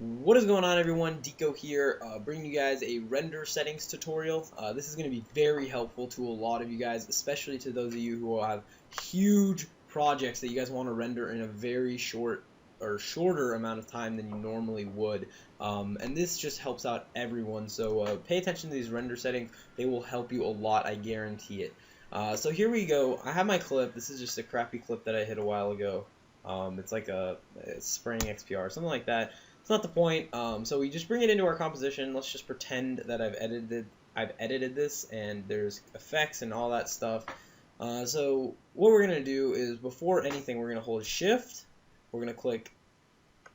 What is going on, everyone? Deco here, bringing you guys a render settings tutorial. This is going to be very helpful to a lot of you guys, especially to those of you who have huge projects that you guys want to render in a very short or shorter amount of time than you normally would. And this just helps out everyone, so pay attention to these render settings. They will help you a lot, I guarantee it. So here we go. I have my clip. This is just a crappy clip that I hit a while ago. It's like it's spraying XPR, something like that. It's not the point. So we just bring it into our composition. Let's just pretend that I've edited this, and there's effects and all that stuff. So what we're gonna do is, before anything, we're gonna hold Shift. We're gonna click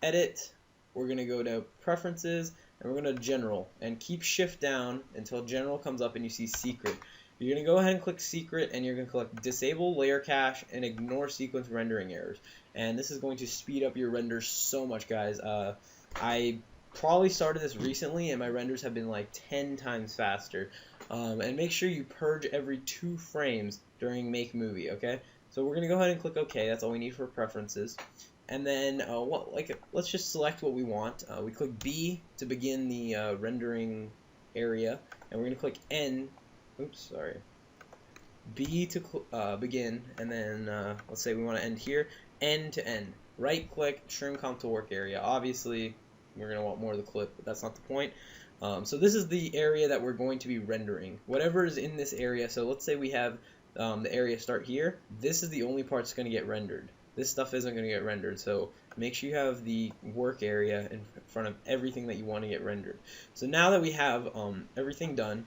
Edit. We're gonna go to Preferences, and we're gonna General, and keep Shift down until General comes up and you see Secret. You're going to go ahead and click Secret, and you're going to click Disable Layer Cache and Ignore Sequence Rendering Errors. And this is going to speed up your renders so much, guys. I probably started this recently, and my renders have been like 10 times faster. And make sure you purge every 2 frames during Make Movie, okay? So we're going to go ahead and click OK. That's all we need for preferences. And then let's just select what we want. We click B to begin the rendering area, and we're going to click N. B to begin, and then let's say we want to end here, N to end. Right click, trim comp to work area. Obviously, we're going to want more of the clip, but that's not the point. So this is the area that we're going to be rendering. Whatever is in this area, so let's say we have the area start here. This is the only part that's going to get rendered. This stuff isn't going to get rendered, so make sure you have the work area in front of everything that you want to get rendered. So now that we have everything done,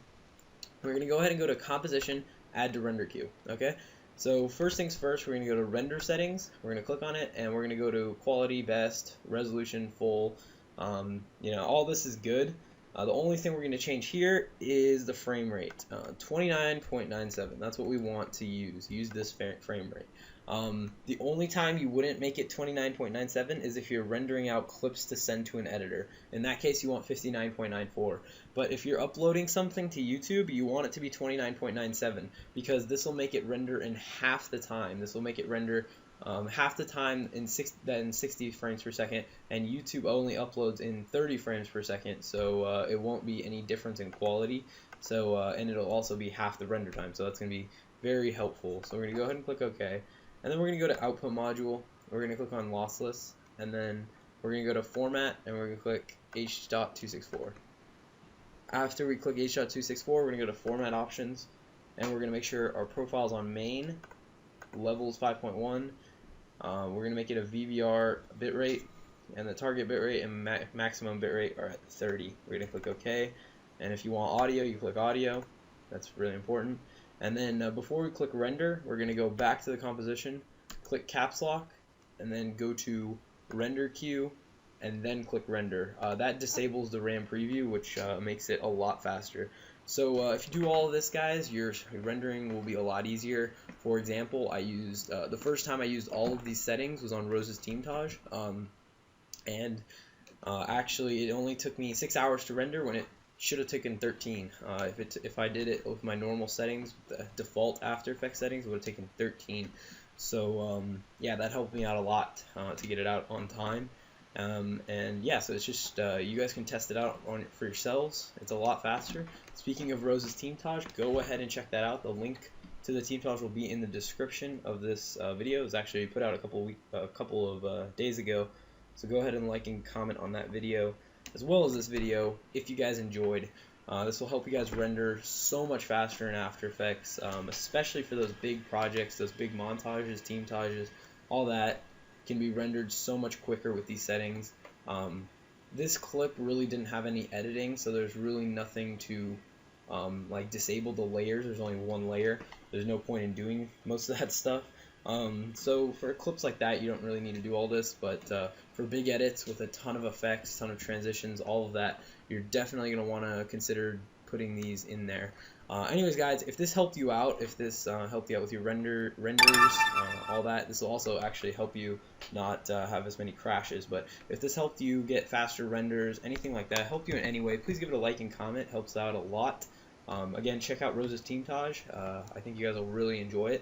we're going to go ahead and go to Composition, Add to Render Queue, okay? So first things first, we're going to go to Render Settings, we're going to click on it, and we're going to go to Quality, Best, Resolution, Full. All this is good. The only thing we're going to change here is the frame rate, 29.97. That's what we want to use this frame rate. The only time you wouldn't make it 29.97 is if you're rendering out clips to send to an editor. In that case, you want 59.94. But if you're uploading something to YouTube, you want it to be 29.97, because this will make it render in half the time. This will make it render half the time in 60 frames per second, and YouTube only uploads in 30 frames per second, so it won't be any difference in quality. So and it'll also be half the render time, so that's going to be very helpful. So we're going to go ahead and click OK. And then we're going to go to Output Module, we're going to click on Lossless, and then we're going to go to Format, and we're going to click H.264. After we click H.264, we're going to go to Format Options, and we're going to make sure our profile is on Main, Levels 5.1. We're going to make it a VVR bitrate, and the target bitrate and maximum bitrate are at 30. We're going to click OK, and if you want audio, you click Audio. That's really important. And then before we click Render, we're going to go back to the composition, click Caps Lock, and then go to Render Queue, and then click Render. That disables the RAM preview, which makes it a lot faster. So if you do all of this, guys, your rendering will be a lot easier. For example, I used the first time I used all of these settings was on Rose's Teamtage, and actually it only took me 6 hours to render when it should have taken 13. If I did it with my normal settings, the default After Effects settings, it would have taken 13. So yeah, that helped me out a lot to get it out on time. And yeah, so it's just you guys can test it out for yourselves. It's a lot faster. Speaking of Rose's Teamtage, go ahead and check that out. The link to the Teamtage will be in the description of this video. It was actually put out a couple of days ago. So go ahead and like and comment on that video, as well as this video, if you guys enjoyed. This will help you guys render so much faster in After Effects, especially for those big projects, those big montages, teamtages, all that can be rendered so much quicker with these settings. This clip really didn't have any editing, so there's really nothing to like disable the layers. There's only one layer. There's no point in doing most of that stuff. So for clips like that, you don't really need to do all this, but for big edits with a ton of effects, ton of transitions, all of that, you're definitely going to want to consider putting these in there. Anyways, guys, if this helped you out, if this helped you out with your renders, all that, this will also actually help you not have as many crashes. But if this helped you get faster renders, anything like that, helped you in any way, please give it a like and comment. Helps out a lot. Again, check out Rose's Teamtage. I think you guys will really enjoy it.